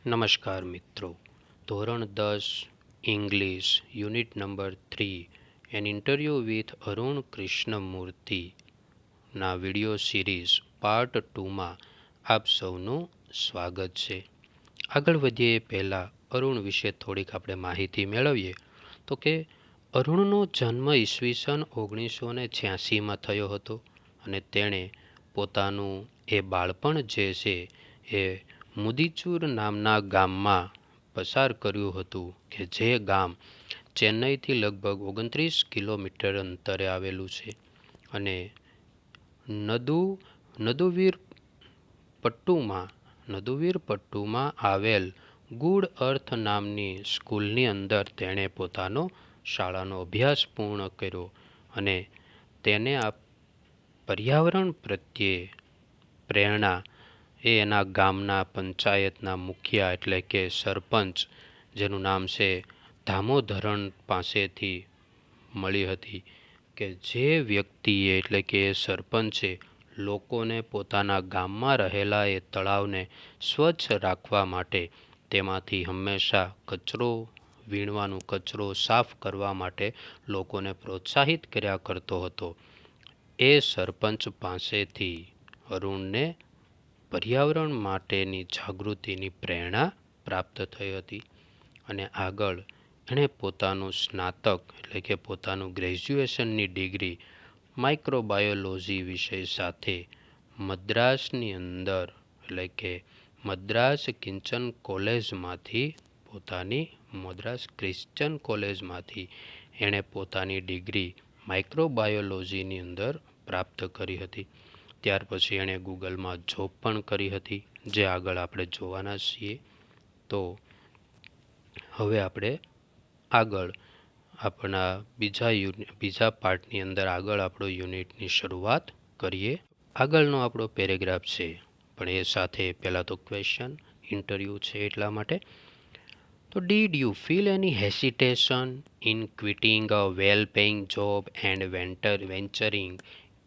નમસ્કાર મિત્રો. ધોરણ 10 English unit number 3 an interview with Arun કૃષ્ણમૂર્તિના વિડિયો સિરીઝ પાર્ટ 2માં આપ સૌનું સ્વાગત છે. આગળ વધીએ પહેલાં અરુણ વિશે થોડીક આપણે માહિતી મેળવીએ તો કે અરુણનો જન્મ ઈસવીસન 1986માં થયો હતો અને તેણે પોતાનું એ બાળપણ જે છે એ મુદીચુર નામના ગામમાં પસાર કર્યું હતું કે જે ગામ ચેન્નઈથી લગભગ 29 કિલોમીટર અંતરે આવેલું છે અને નદુવીરપટ્ટુમાં આવેલ ગુડ અર્થ નામની સ્કૂલની અંદર તેણે પોતાનો શાળાનો અભ્યાસ પૂર્ણ કર્યો અને તેને આ પર્યાવરણ પ્રત્યે પ્રેરણા એ એના ગામના પંચાયતના મુખિયા એટલે કે સરપંચ જેનું નામ છે દામોદરન પાસેથી મળી હતી કે જે વ્યક્તિએ એટલે કે એ સરપંચે લોકોને પોતાના ગામમાં રહેલા એ તળાવને સ્વચ્છ રાખવા માટે તેમાંથી હંમેશા કચરો કચરો સાફ કરવા માટે લોકોને પ્રોત્સાહિત કર્યા કરતો હતો. એ સરપંચ પાસેથી અરુણને પર્યાવરણ માટેની જાગૃતિની પ્રેરણા પ્રાપ્ત થઈ હતી અને આગળ એણે પોતાનું સ્નાતક એટલે કે પોતાનું ગ્રેજ્યુએશનની ડિગ્રી માઇક્રોબાયોલોજી વિષય સાથે મદ્રાસની અંદર એટલે કે મદ્રાસ ક્રિશ્ચન કોલેજમાંથી એણે પોતાની ડિગ્રી માઇક્રોબાયોલોજીની અંદર પ્રાપ્ત કરી હતી. ત્યાર પછી એણે ગૂગલમાં જોબ પણ કરી હતી જે આગળ આપણે જોવાના છીએ. તો હવે આપણે આગળ આપણા બીજા પાર્ટની અંદર આગળ આપણો યુનિટની શરૂઆત કરીએ. આગળનો આપણો પેરેગ્રાફ છે પણ એ સાથે પહેલાં તો ક્વેશ્ચન ઇન્ટરવ્યૂ છે એટલા માટે. તો did you feel any hesitation in quitting a well paying job and venturing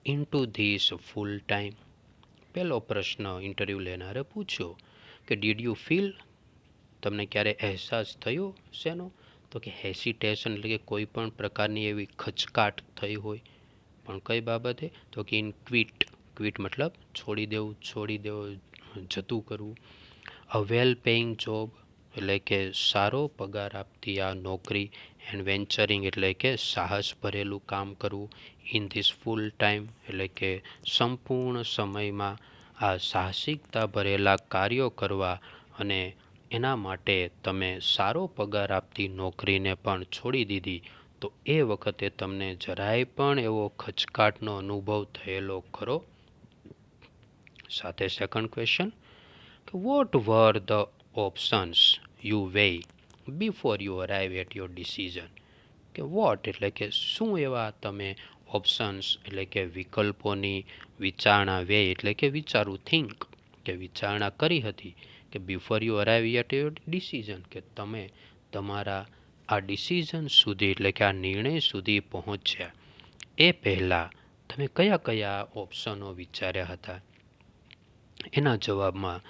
into this full time? પહેલો પ્રશ્ન ઇન્ટરવ્યૂ લેનારે પૂછ્યો કે ડીડ યુ ફીલ, તમને ક્યારે અહેસાસ થયો શેનો? તો કે હેસિટેશન એટલે કે કોઈ પણ પ્રકારની એવી ખચકાટ થઈ હોય પણ કઈ બાબતે? તો કે ઇન ક્વિટ મતલબ છોડી દેવું, જતું કરવું. અ વેલ પેઇંગ જોબ એટલે કે સારો પગાર આપતી આ નોકરી, એન્ડ વેન્ચરિંગ એટલે કે સાહસ ભરેલું કામ કરવું, ઇન ધીસ ફૂલ ટાઈમ એટલે કે સંપૂર્ણ સમયમાં આ સાહસિકતા ભરેલા કાર્યો કરવા અને એના માટે તમે સારો પગાર આપતી નોકરીને પણ છોડી દીધી તો એ વખતે તમને જરાય પણ એવો ખચકાટનો અનુભવ થયેલો ખરો? સાથે સેકન્ડ ક્વેશ્ચન કે what were the options you weigh before you arrive at your decision? કે વોટ એટલે કે શું એવા તમે ઓપ્શન્સ એટલે કે વિકલ્પોની વિચારણા એટલે કે વિચારણા કરી હતી કે before you arrive at your decision, કે તમે તમારા આ ડિસિઝન સુધી એટલે કે આ નિર્ણય સુધી પહોંચ્યા એ પહેલાં તમે કયા કયા ઓપ્શનો વિચાર્યા હતા? એના જવાબમાં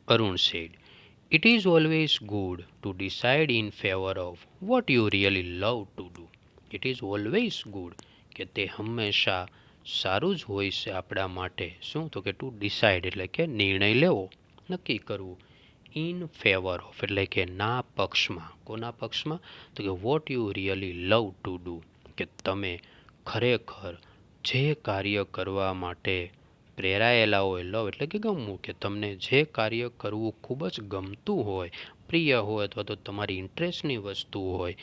Arun said, it is always good to decide in favour of what you really love to do. It is always good કે તે હંમેશા સારું જ હોય છે આપણા માટે. શું? તો કે ટુ ડિસાઇડ એટલે કે નિર્ણય લેવો, નક્કી કરવું. ઇન ફેવર ઓફ એટલે કે ના પક્ષમાં. કોના પક્ષમાં? તો કે vote you really love to do, કે તમે ખરેખર જે કાર્ય કરવા માટે પ્રેરાયેલા હોય. લવ એટલે કે ગમવું, કે તમને જે કાર્ય કરવું ખૂબ જ ગમતું હોય, પ્રિય હોય અથવા તો તમારી ઇન્ટરેસ્ટની વસ્તુ હોય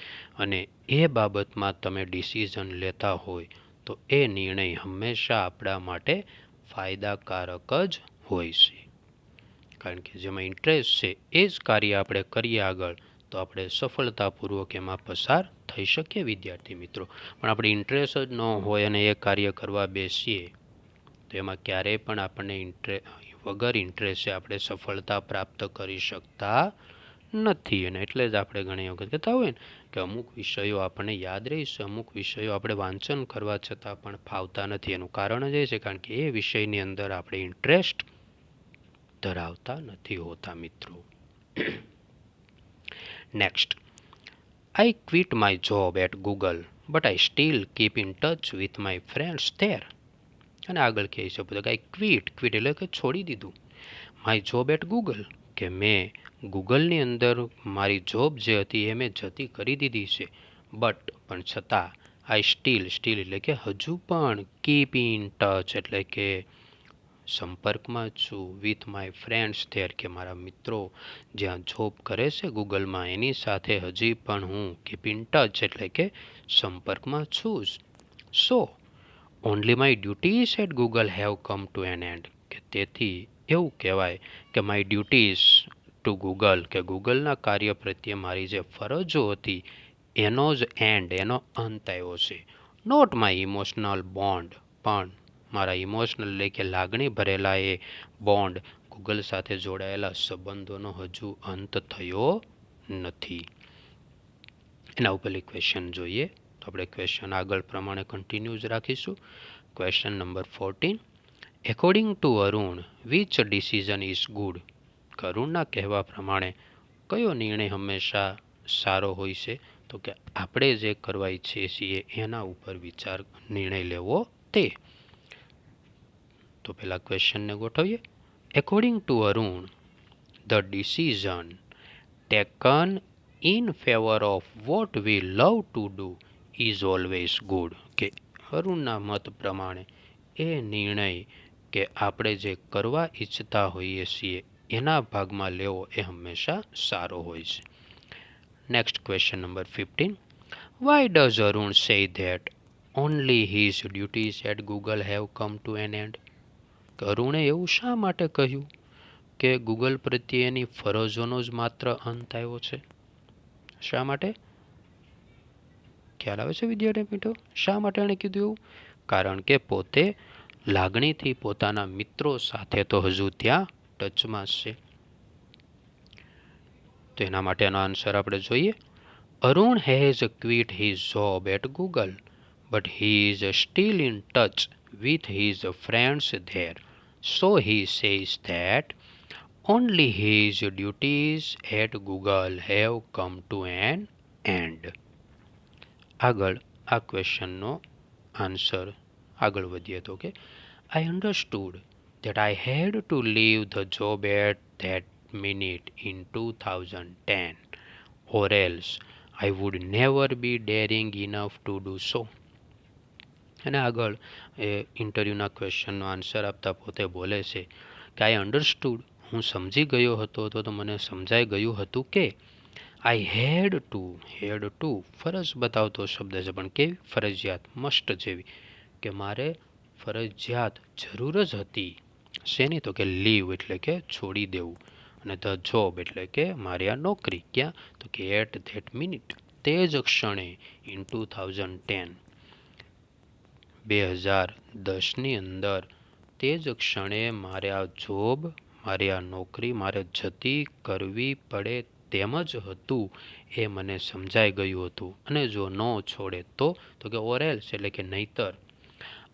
અને એ બાબતમાં તમે ડિસિઝન લેતા હોય તો એ નિર્ણય હંમેશા આપણા માટે ફાયદાકારક જ હોય છે. કારણ કે જેમાં ઇન્ટરેસ્ટ છે એ જ કાર્ય આપણે કરીએ આગળ તો આપણે સફળતાપૂર્વક એમાં પસાર થઈ શકીએ વિદ્યાર્થી મિત્રો. પણ આપણે ઇન્ટરેસ્ટ જ ન હોય અને એ કાર્ય કરવા બેસીએ તો એમાં ક્યારેય પણ આપણને વગર ઇન્ટરેસ્ટે આપણે સફળતા પ્રાપ્ત કરી શકતા નથી. અને એટલે જ આપણે ઘણી વખત કહેતા હોય ને કે અમુક વિષયો આપણને યાદ રહેશે, અમુક વિષયો આપણે વાંચન કરવા છતાં પણ ફાવતા નથી. એનું કારણ જ એ છે કારણ કે એ વિષયની અંદર આપણે ઇન્ટરેસ્ટ ધરાવતા નથી હોતા મિત્રો. Next, I quit my job at Google but I still keep in touch with my friends there. અને આગળ કહી શકો કે આઈ ક્વિટ એટલે કે છોડી દીધું, માય જોબ એટ ગૂગલ કે મેં ગૂગલની અંદર મારી જોબ જે હતી એ મેં જતી કરી દીધી છે. પણ છતાં આઈ સ્ટીલ એટલે કે હજુ પણ, કીપ ઇન ટચ એટલે કે સંપર્કમાં છું, વિથ માય ફ્રેન્ડ્સ ધેર કે મારા મિત્રો જ્યાં જોબ કરે છે ગૂગલમાં એની સાથે હજી પણ હું કીપ ઇન ટચ એટલે કે સંપર્કમાં છું જ. So only my duties at Google have come to an end કે તેથી એવું કહેવાય કે માય ડ્યુટીઝ ટુ ગૂગલ કે ગૂગલના કાર્ય પ્રત્યે મારી જે ફરજો હતી એનો જ એન્ડ, એનો અંત આવ્યો છે. નોટ માય ઇમોશનલ બોન્ડ, પણ મારા ઇમોશનલ એટલે કે લાગણી ભરેલા એ બોન્ડ, ગૂગલ સાથે જોડાયેલા સંબંધોનો હજુ અંત થયો નથી. એના ઉપરથી ક્વેશ્ચન જોઈએ તો આપણે ક્વેશ્ચન આગળ પ્રમાણે કન્ટિન્યુ જ રાખીશું. Question number 14, according to Arun which decision is good. અરુણના કહેવા પ્રમાણે કયો નિર્ણય હંમેશા સારો હોય છે? તો કે આપણે જે કરવા ઈચ્છીએ છીએ એના ઉપર નિર્ણય લેવો તે. તો પહેલા ક્વેશ્ચનને ગોઠવીએ. According to Arun the decision taken in favour of what we love to do is always good. કે અરુણના મત પ્રમાણે એ નિર્ણય કે આપણે જે કરવા ઈચ્છતા હોઈએ છીએ એના ભાગમાં લેવો એ હંમેશા સારો હોય છે. Next question number 15, why does Arun say that only his duties at Google have come to an end. અરુણે એવું શા માટે કહ્યું કે ગૂગલ પ્રત્યે એની ફરજોનો જ માત્ર અંત આવ્યો છે? શા માટે? ખ્યાલ આવે છે વિદ્યાર્થી મિત્રો? શા માટે એણે કીધું એવું? કારણ કે પોતે લાગણીથી પોતાના મિત્રો સાથે તો હજુ ત્યાં ટચમાં છે. તો એના માટેનો આન્સર આપણે જોઈએ. Arun has quit his job at Google but he is still in touch with his friends there. So he says that only his duties at Google have come to an end. આગળ આ ક્વેશ્ચનનો answer આગળ વધીએ તો કે I understood that I had to leave the job at that minute in 2010 or else I would never be daring enough to do so. અને આગળ એ ઇન્ટરવ્યૂના ક્વેશ્ચનનો answer આપતા પોતે બોલે છે કે આઈ અન્ડરસ્ટુડ, હું સમજી ગયો હતો તો મને સમજાઈ ગયું હતું કે આઈ હેડ ટુ ફરજ બતાવતો શબ્દ છે, પણ કેવી? ફરજિયાત, મસ્ટ જેવી, કે મારે ફરજિયાત જરૂર જ હતી શેની? તો કે લીવ એટલે કે છોડી દેવું, અને ધ જોબ એટલે કે મારી આ નોકરી. ક્યાં? તો કે એટ ધેટ મિનિટ, તે જ ક્ષણે, ઇન 2010 2010ની અંદર, તે જ ક્ષણે મારે આ જોબ, મારી આ નોકરી મારે જતી કરવી પડે તેમ જ હતું એ મને સમજાઈ ગયું હતું. અને જો ન છોડે તો કે ઓર એલ્સ એટલે કે નહીતર,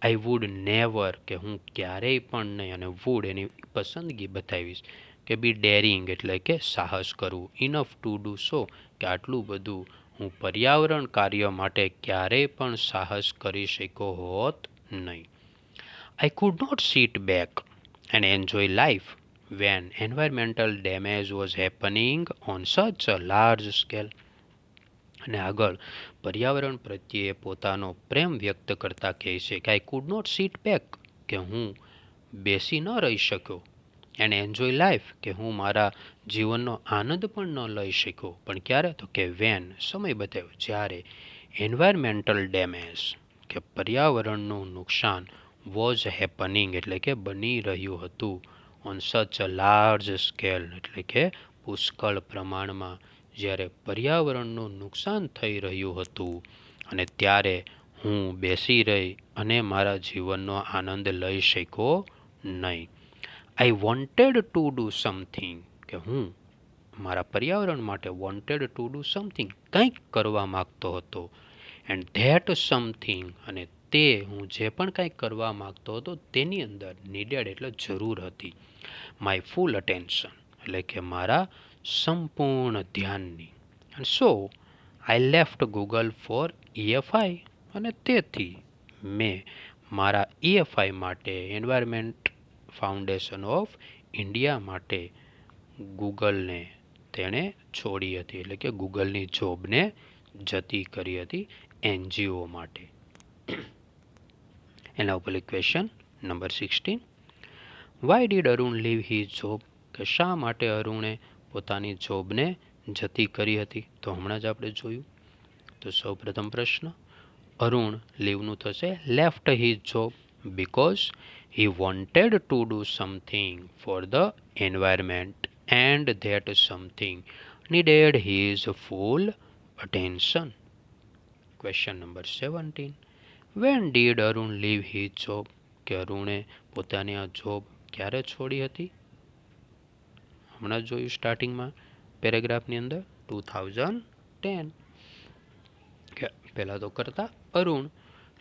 આઈ વુડ નેવર કે હું ક્યારેય પણ નહીં, અને વુડ એની પસંદગી બતાવીશ, કે બી ડેરિંગ એટલે કે સાહસ કરવું, ઇનફ ટુ ડુ સો કે આટલું બધું હું પર્યાવરણ કાર્ય માટે ક્યારેય પણ સાહસ કરી શક્યો હોત નહીં. I could not sit back and enjoy life when environmental damage was happening on such a large scale. અને આગળ પર્યાવરણ પ્રત્યે પોતાનો પ્રેમ વ્યક્ત કરતા કહે છે કે I could not sit back કે હું બેસી ન રહી શક્યો, એન્ડ એન્જોય લાઈફ કે હું મારા જીવનનો આનંદ પણ ન લઈ શક્યો. પણ ક્યારે? તો કે વેન, સમય બતાવ્યો, જ્યારે એન્વાયરમેન્ટલ ડેમેજ કે પર્યાવરણનું નુકસાન વોઝ હેપનિંગ એટલે કે બની રહ્યું હતું, ઓન સચ અ લાર્જ સ્કેલ એટલે કે પુષ્કળ પ્રમાણમાં, જ્યારે પર્યાવરણનું નુકસાન થઈ રહ્યું હતું અને ત્યારે હું બેસી રહી અને મારા જીવનનો આનંદ લઈ શક્યો નહીં. I wanted to do something કે હું મારા પર્યાવરણ માટે વોન્ટેડ ટુ ડુ સમથિંગ, કંઈક કરવા માગતો હતો, એન્ડ ધેટ સમથિંગ અને તે હું જે પણ કંઈક કરવા માગતો હતો તેની અંદર નીડેડ એટલે જરૂર હતી, માય ફૂલ અટેન્શન એટલે કે મારા સંપૂર્ણ ધ્યાનની. And so I left Google for EFI, અને તેથી મેં મારા EFI માટે એન્વાયરમેન્ટ ફાઉન્ડેશન ઓફ ઇન્ડિયા માટે ગૂગલને તેણે છોડી હતી, એટલે કે ગૂગલની જોબને જતી કરી હતી NGO માટે. એના ઉપર question number 16, why did Arun leave his job, કે શા માટે અરુણે પોતાની જોબને જતી કરી હતી? તો હમણાં જ આપણે જોયું. તો સૌ પ્રથમ પ્રશ્ન, અરુણ લીવનું થશે left his job because he wanted to do something for the environment and that something needed his full attention. Question number 17, when did Arun leave his job, કે અરુણે પોતાની આ જોબ ક્યારે છોડી હતી? હમણાં જોયું સ્ટાર્ટિંગમાં પેરેગ્રાફની અંદર 2010. કે પહેલાં તો કરતા અરુણ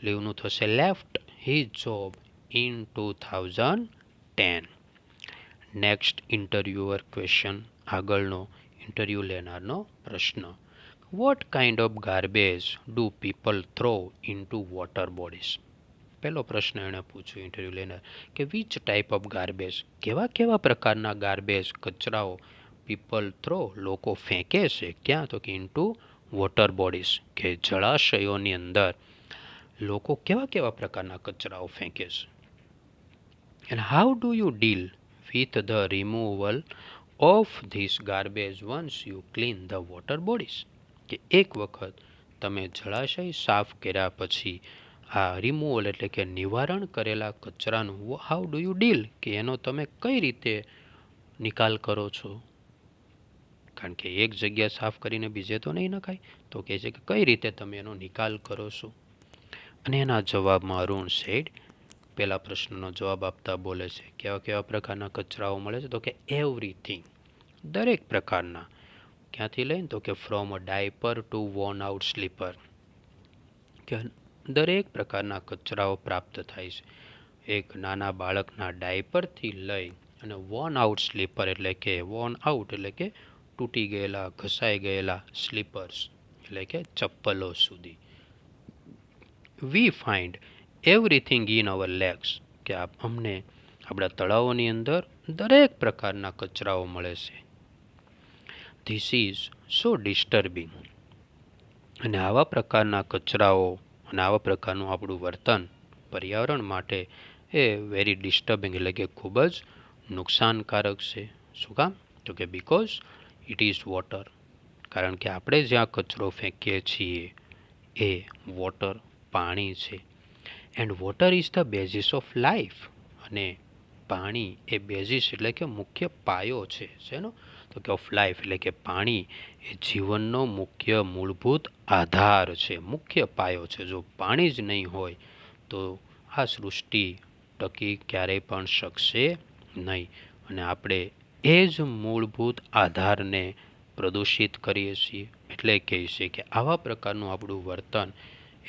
લીવનું થશે left his job in 2010. Next interviewer question, આગળનો ઇન્ટરવ્યૂ લેનારનો પ્રશ્ન, vote kind of garbage do people throw into water bodies? પહેલો પ્રશ્ન એણે પૂછ્યો ઇન્ટરવ્યૂ લેનાર, કે વિચ ટાઈપ ઓફ ગાર્બેજ, કેવા કેવા પ્રકારના ગાર્બેજ કચરાઓ પીપલ થ્રો લોકો ફેંકે છે, ક્યાં? તો કે ઇન્ટુ વોટર બોડીઝ, કે જળાશયોની અંદર લોકો કેવા કેવા પ્રકારના કચરાઓ ફેંકે છે. And how do you deal with the removal of this garbage once you clean the water bodies, કે એક વખત તમે જળાશય સાફ કર્યા પછી આ રિમૂવલ એટલે કે નિવારણ કરેલા કચરાનું હાઉ ડુ યુ ડીલ, કે એનો તમે કઈ રીતે નિકાલ કરો છો? કારણ કે એક જગ્યા સાફ કરીને બીજે તો નહીં નખાય, તો કહે છે કે કઈ રીતે તમે એનો નિકાલ કરો છો? અને એના જવાબમાં અરુણ સેડ, પહેલા પ્રશ્નનો જવાબ આપતા બોલે છે કેવા કેવા પ્રકારના કચરાઓ મળે છે? તો કે એવરીથિંગ, દરેક પ્રકારના. ક્યાંથી લઈને? તો કે from a diaper to worn out slipper, કે દરેક પ્રકારના કચરાઓ પ્રાપ્ત થાય છે. એક નાના બાળકના ડાયપરથી લઈ અને વોર્ન આઉટ સ્લીપર એટલે કે વોર્ન આઉટ એટલે કે તૂટી ગયેલા ઘસાઈ ગયેલા સ્લીપર્સ એટલે કે ચપ્પલો સુધી. વી find everything in our legs, કે અમને આપણા તળાવોની અંદર દરેક પ્રકારના કચરાઓ મળે છે. ધીસ ઇઝ સો ડિસ્ટર્બિંગ, અને આવા પ્રકારના કચરાઓ અને આવા પ્રકારનું આપણું વર્તન પર્યાવરણ માટે એ વેરી ડિસ્ટર્બિંગ એટલે કે ખૂબ જ નુકસાનકારક છે. શું કામ? તો કે બિકોઝ ઇટ ઇઝ વોટર, કારણ કે આપણે જ્યાં કચરો ફેંકીએ છીએ એ વોટર પાણી છે. And water is the basis of life, અને પાણી એ બેઝિસ એટલે કે મુખ્ય પાયો છે શેનો? તો કે ઓફ લાઈફ એટલે કે પાણી એ જીવનનો મુખ્ય મૂળભૂત આધાર છે, મુખ્ય પાયો છે. જો પાણી જ નહીં હોય તો આ સૃષ્ટિ ટકી ક્યારેય પણ શકશે નહીં. અને આપણે એ જ મૂળભૂત આધારને પ્રદૂષિત કરીએ છીએ. એટલે કહે છે કે આવા પ્રકારનું આપણું વર્તન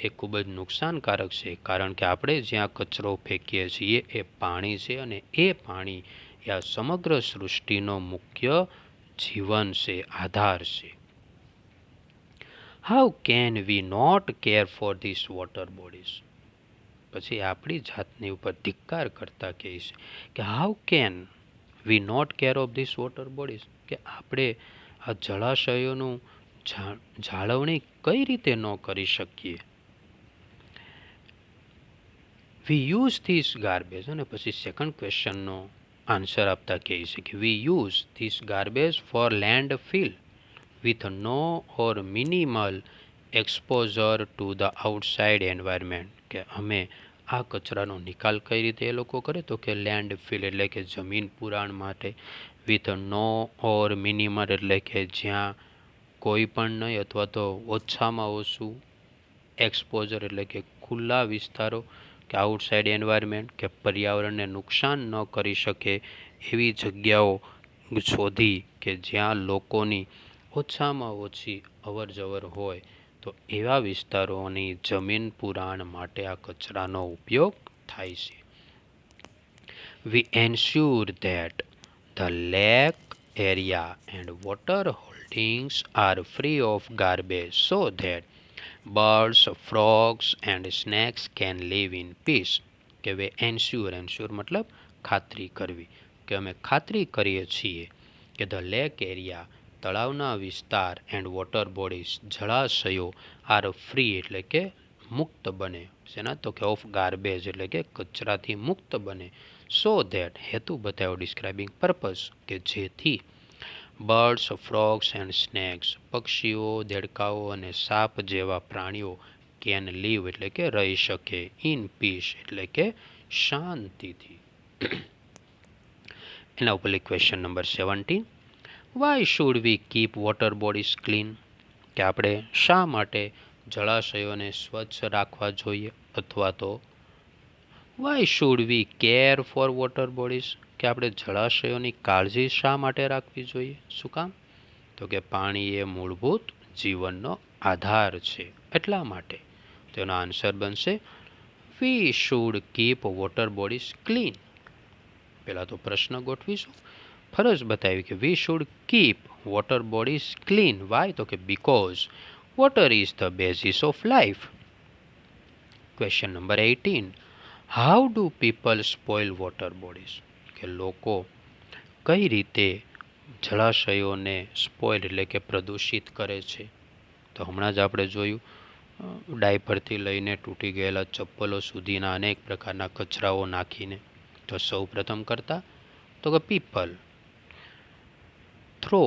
એ ખૂબ જ નુકસાનકારક છે, કારણ કે આપણે જ્યાં કચરો ફેંકીએ છીએ એ પાણી છે, અને એ પાણી એ આ સમગ્ર સૃષ્ટિનો મુખ્ય જીવન છે, આધાર છે. How can we not care for this water bodies? પછી આપણી જાતની ઉપર ધિક્કાર કરતા કહે છે કે how can we not care of this water bodies, કે આપણે આ જળાશયોનું જાળવણી કઈ રીતે ન કરી શકીએ? વી યુઝ ધીસ ગાર્બેજ, અને પછી સેકન્ડ ક્વેશ્ચનનો આન્સર આપતા કહે છે કે we use this garbage for land fill with no or minimal exposure to the outside environment, કે અમે આ કચરાનો નિકાલ કઈ રીતે એ લોકો કરે? તો કે લેન્ડ ફિલ એટલે કે જમીન પુરાણ માટે, વિથ નો ઓર મિનિમલ એટલે કે જ્યાં કોઈ પણ નહીં અથવા તો ઓછામાં ઓછું, એક્સપોઝર એટલે કે ખુલ્લા વિસ્તારો, કે આઉટસાઇડ એન્વાયરમેન્ટ કે પર્યાવરણને નુકસાન ન કરી શકે એવી જગ્યાઓ શોધી કે જ્યાં લોકોની ઓછામાં ઓછી અવર જવર હોય, તો એવા વિસ્તારોની જમીન પુરાણ માટે આ કચરાનો ઉપયોગ થાય છે. We ensure that the lake area and water holdings are free of garbage so that birds, frogs and snakes can live in peace. કે હવે એન્શ્યોર મતલબ ખાતરી કરવી, કે અમે ખાતરી કરીએ છીએ કે ધ લેક એરિયા તળાવના વિસ્તાર એન્ડ વોટર બોડીઝ જળાશયો આર ફ્રી એટલે કે મુક્ત બને શેના તો કે ઓફ ગાર્બેજ એટલે કે કચરાથી મુક્ત બને સો ધેટ હેતુ બતાવ્યો ડિસ્ક્રાઇબિંગ પર્પઝ કે જેથી બર્ડ્સ, ફ્રોગ્સ એન્ડ સ્નેક્સ પક્ષીઓ, દેડકાઓ અને સાપ જેવા પ્રાણીઓ કેન લીવ એટલે કે રહી શકે ઇન પીસ એટલે કે શાંતિથી. એના ઉપર question number 17, why should we keep water bodies clean, કે આપણે શા માટે જળાશયોને સ્વચ્છ રાખવા જોઈએ, અથવા તો why should we care for water bodies, કે આપણે જળાશયોની કાળજી શા માટે રાખવી જોઈએ, શું કામ, તો કે પાણી એ મૂળભૂત જીવનનો આધાર છે એટલા માટે. તેનો આન્સર બનશે we should keep water bodies clean. પહેલાં તો પ્રશ્ન ગોઠવીશું, ફરજ બતાવી કે we should keep water bodies clean, why તો કે because water is the basis of life. Question number 18, how do people spoil water bodies, કે લોકો કઈ રીતે જળાશયોને સ્પોઇલ એટલે કે પ્રદૂષિત કરે છે. તો હમણાં જ આપણે જોયું ડાયપરથી લઈને તૂટી ગયેલા ચપ્પલો સુધીના અનેક પ્રકારના કચરાઓ નાખીને. તો સૌ પ્રથમ કરતા તો કે people throw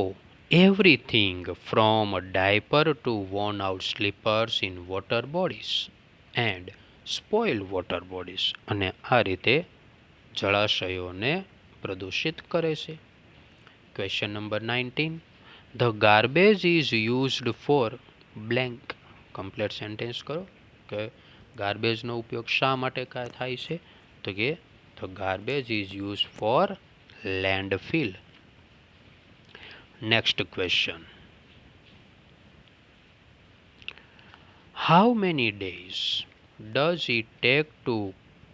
everything from a diaper to worn out slippers in water bodies and spoil water bodies, અને આ રીતે જળાશયોને પ્રદૂષિત કરે છે. Question number 19, the garbage is used four blank, complete sentence કરો કે ગાર્બેજનો ઉપયોગ શા માટે થાય છે, તો કે the garbage is use for landfill. Next question, how many days does it take to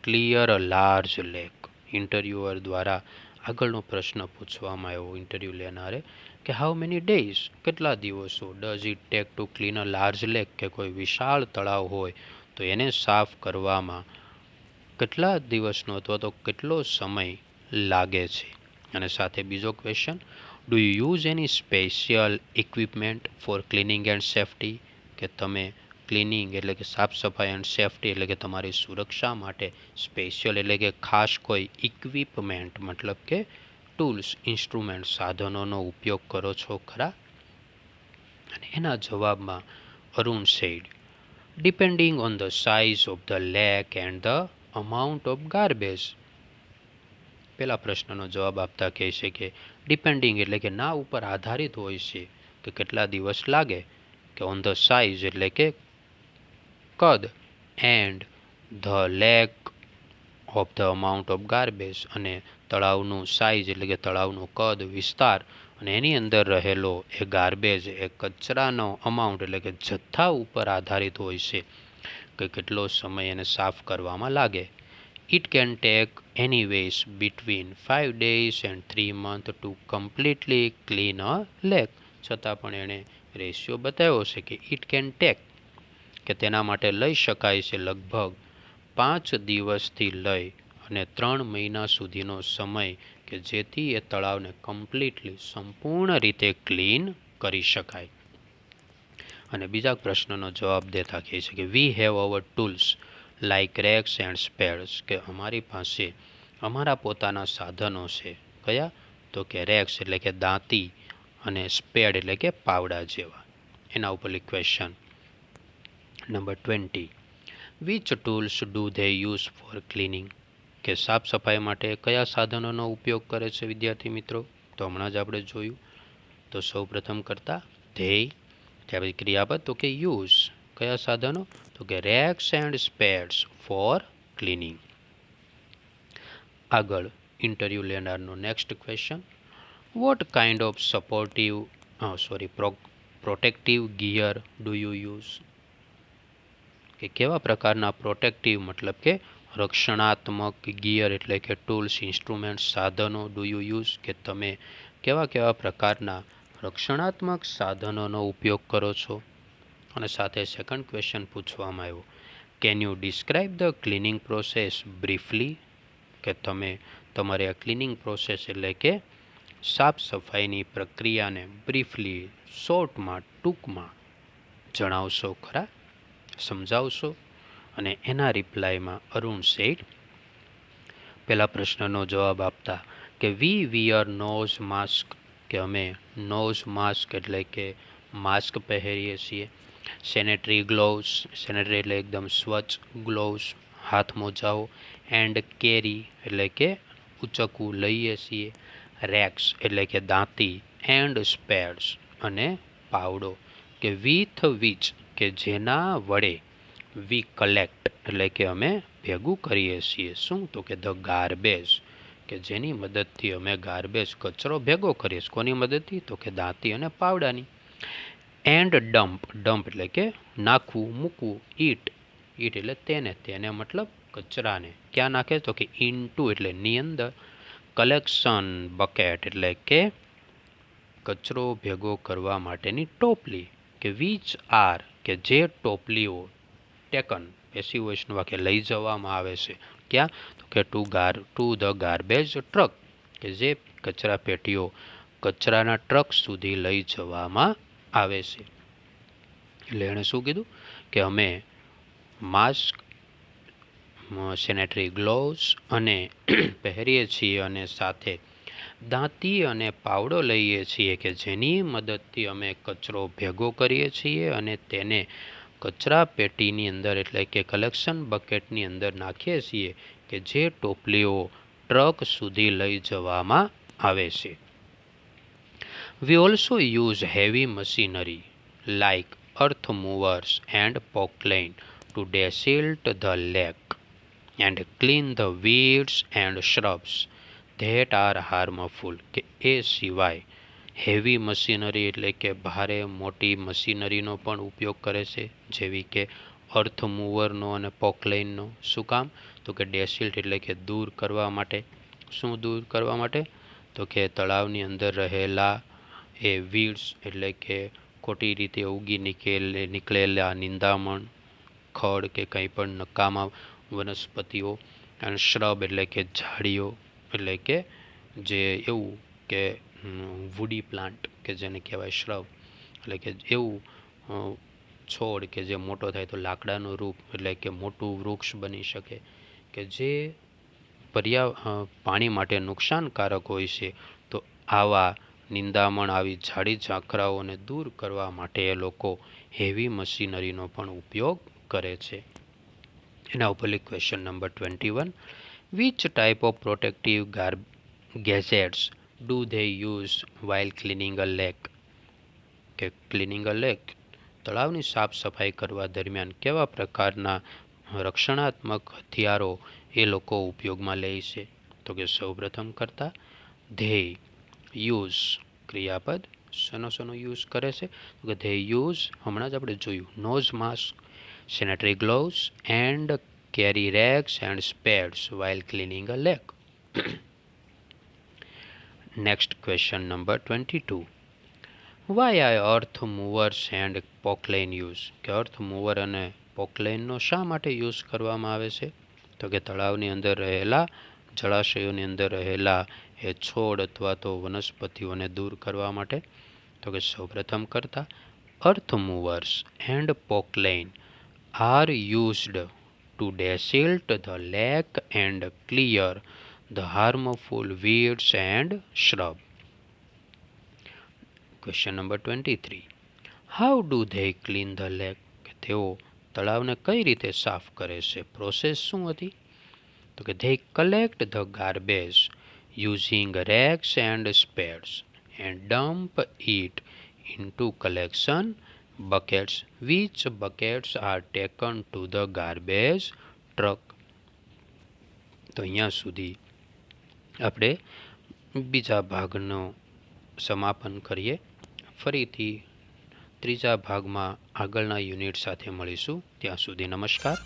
clear a large lake. Interviewer દ્વારા આગળનો પ્રશ્ન પૂછવામાં આવ્યો ઇન્ટરવ્યૂ લેનારે કે હાઉ મેની ડેઝ કેટલા દિવસો, does it take to clean a large lake કે કોઈ વિશાળ તળાવ હોય તો એને સાફ કરવામાં કેટલા દિવસનો અથવા તો કેટલો સમય લાગે છે. અને સાથે બીજો question, do you use any special equipment for cleaning and safety, કે તમે ક્લિનિંગ એટલે કે સાફ સફાઈ એન્ડ સેફ્ટી એટલે કે તમારી સુરક્ષા માટે સ્પેશિયલ એટલે કે ખાસ કોઈ ઇક્વિપમેન્ટ મતલબ કે ટૂલ્સ, ઇન્સ્ટ્રુમેન્ટ, સાધનોનો ઉપયોગ કરો છો ખરા. અને એના જવાબમાં Arun said depending on the size of the lake and the amount of garbage. પહેલા પ્રશ્નનો જવાબ આપતા કહે છે કે ડિપેન્ડિંગ એટલે કે ના ઉપર આધારિત હોય છે કે કેટલા દિવસ લાગે, કે ઓન ધ સાઇઝ એટલે કે કદ, and the lack of the amount of garbage, અને તળાવનું સાઇઝ એટલે કે તળાવનું કદ, વિસ્તાર, અને એની અંદર રહેલો એ ગાર્બેજ એ કચરાનો અમાઉન્ટ એટલે કે જથ્થા ઉપર આધારિત હોય છે કે કેટલો સમય એને સાફ કરવામાં લાગે. It can take anyways between 5 days and 3 months to completely clean a lake. છતાં પણ એણે રેશિયો બતાવ્યો છે કે ઇટ કેન ટેક કે તેના માટે લઈ શકાય છે લગભગ 5 દિવસથી લઈ અને 3 મહિના સુધીનો સમય કે જેથી એ તળાવને કમ્પ્લીટલી સંપૂર્ણ રીતે ક્લીન કરી શકાય. અને બીજા પ્રશ્નનો જવાબ દેતા કહે છે કે we have our tools like rakes and spades, કે અમારી પાસે અમારા પોતાના સાધનો છે. કયા, તો કે રેક્સ એટલે કે દાંતી અને સ્પેડ એટલે કે પાવડા જેવા. એના ઉપર question number 20, which tools do they use for cleaning, કે સાફ સફાઈ માટે કયા સાધનોનો ઉપયોગ કરે છે વિદ્યાર્થી મિત્રો. તો હમણાં જ આપણે જોયું. તો સૌ પ્રથમ કરતા ધેય, ત્યાર પછી ક્રિયાપદ તો કે યુઝ, કયા સાધનો, તો કે rakes and spades for cleaning. આગળ ઇન્ટરવ્યૂ લેનારનો next question, what kind of protective gear do you use, કે કેવા પ્રકારના પ્રોટેક્ટિવ મતલબ કે રક્ષણાત્મક ગિયર એટલે કે ટૂલ્સ, ઇન્સ્ટ્રુમેન્ટ્સ, સાધનો ડુ યુ યુઝ કે તમે કેવા કેવા પ્રકારના રક્ષણાત્મક સાધનોનો ઉપયોગ કરો છો? અને સાથે સેકન્ડ ક્વેશ્ચન પૂછવામાં આવ્યો, can you describe the cleaning process briefly? કે તમે તમારી આ ક્લિનિંગ પ્રોસેસ એટલે કે સાફ સફાઈની પ્રક્રિયાને બ્રીફલી શોર્ટમાં ટૂંકમાં જણાવશો ખરા, સમજાવશો? અને એના રિપ્લાયમાં અરુણ શેઠ પહેલા પ્રશ્નનો જવાબ આપતા કે વી વિયર નોઝ માસ્ક, કે અમે નોઝ માસ્ક એટલે કે માસ્ક પહેરીએ છીએ. સેનેટરી ગ્લોવ્સ, સેનેટરી એટલે એકદમ સ્વચ્છ, ગ્લોવ્સ હાથ મોજાઓ. એન્ડ કેરી એટલે કે ઉચકવું લઈએ છીએ. રેક્સ એટલે કે દાંતી. એન્ડ સ્પેડ્સ અને પાવડો, કે વિથ વિચ કે જેના વડે વી કલેક્ટ એટલે કે અમે ભેગું કરીએ છીએ. શું? તો કે ધ ગાર્બેજ, કે જેની મદદથી અમે ગાર્બેજ કચરો ભેગો કરીએ. કોની મદદથી? તો કે દાંતી અને પાવડાની. એન્ડ ડમ્પ, ડમ્પ એટલે કે નાખવું, મૂકવું. ઈટ, ઈટ એટલે તેને મતલબ કચરાને ક્યાં નાખે? તો કે ઇનટુ એટલે ની અંદર. કલેક્શન બકેટ એટલે કે કચરો ભેગો કરવા માટેની ટોપલી, કે વિચ આર કે જે ટોપલીઓ ટેકન પેસિવ વોઇસનું વાક્ય લઈ જવામાં આવે છે. ક્યાં? તો કે ટુ ધ ગાર્બેજ ટ્રક, કે જે કચરા પેટીઓ કચરાના ટ્રક સુધી લઈ જવામાં આવે છે. એટલે એણે શું કીધું કે અમે માસ્ક, સેનેટરી ગ્લોવ્સ અને પહેરીએ છીએ અને સાથે દાંતી અને પાવડો લઈએ છીએ, કે જેની મદદથી અમે કચરો ભેગો કરીએ છીએ અને તેને કચરા પેટીની અંદર એટલે કે કલેક્શન બકેટની અંદર નાખીએ છીએ, કે જે ટોપલીઓ ટ્રક સુધી લઈ જવામાં આવે છે. We also use heavy machinery like earth movers and pocklane to desilt the lake and clean the weeds and shrubs that are harmful. કે એ સિવાય હેવી મશીનરી એટલે કે ભારે મોટી મશીનરીનો પણ ઉપયોગ કરે છે, જેવી કે અર્થ મૂવરનો અને પોકલેઇનનો. શું કામ? તો કે ડેસિલ્ટ એટલે કે દૂર કરવા માટે. શું દૂર કરવા માટે? તો કે તળાવની અંદર રહેલા એ વીડ્સ એટલે કે ખોટી રીતે ઉગી નીકળેલા નિંદામણ, ખડ કે કંઈ પણ નકામા વનસ્પતિઓ. અને શ્રબ એટલે કે ઝાડીઓ, એટલે કે જે એવું કે વુડી પ્લાન્ટ કે જેને કહેવાય શ્રબ, એટલે કે એવું છોડ કે જે મોટો થાય તો લાકડાનું રૂપ એટલે કે મોટું વૃક્ષ બની શકે, કે જે પાણી માટે નુકસાનકારક હોય છે. તો આવા નિંદામણ, આવી ઝાડી ઝાંખરાઓને દૂર કરવા માટે એ લોકો હેવી મશીનરીનો પણ ઉપયોગ કરે છે. એના ઉપરથી question number 21, which type of protective gadgets do they use while cleaning a lake? કે ક્લિનિંગ અ લેક, તળાવની સાફ સફાઈ કરવા દરમિયાન કેવા પ્રકારના રક્ષણાત્મક હથિયારો એ લોકો ઉપયોગમાં લે છે? તો કે સૌપ્રથમ કરતા ધે યુઝ ક્રિયાપદ શેનો યુઝ કરે છે? તો કે ધે યુઝ, હમણાં જ આપણે જોયું, nose mask, sanitary gloves and carry rakes and spades while cleaning a lake. Next question number 22, why are earth movers and Poclain use? કે અર્થ મૂવર અને પોકલેનનો શા માટે યુઝ કરવામાં આવે છે? તો કે તળાવની અંદર રહેલા, જળાશયોની અંદર રહેલા એ છોડ અથવા તો વનસ્પતિઓને દૂર કરવા માટે. તો કે સૌપ્રથમ કરતા earth movers and Poclain are used to desilt the lake and clear the harmful weeds and shrub. Question number 23, how do they clean the lake? કે તેઓ તળાવને કઈ રીતે સાફ કરે છે? પ્રોસેસ શું હતી? તો કે they collect the garbage using rakes and spades and dump it into collection buckets, which buckets are taken to the garbage truck. તો અહીંયા સુધી આપણે બીજા ભાગનું સમાપન કરીએ. ફરીથી ત્રીજા ભાગમાં આગળના યુનિટ સાથે મળીશું. ત્યાં સુધી નમસ્કાર.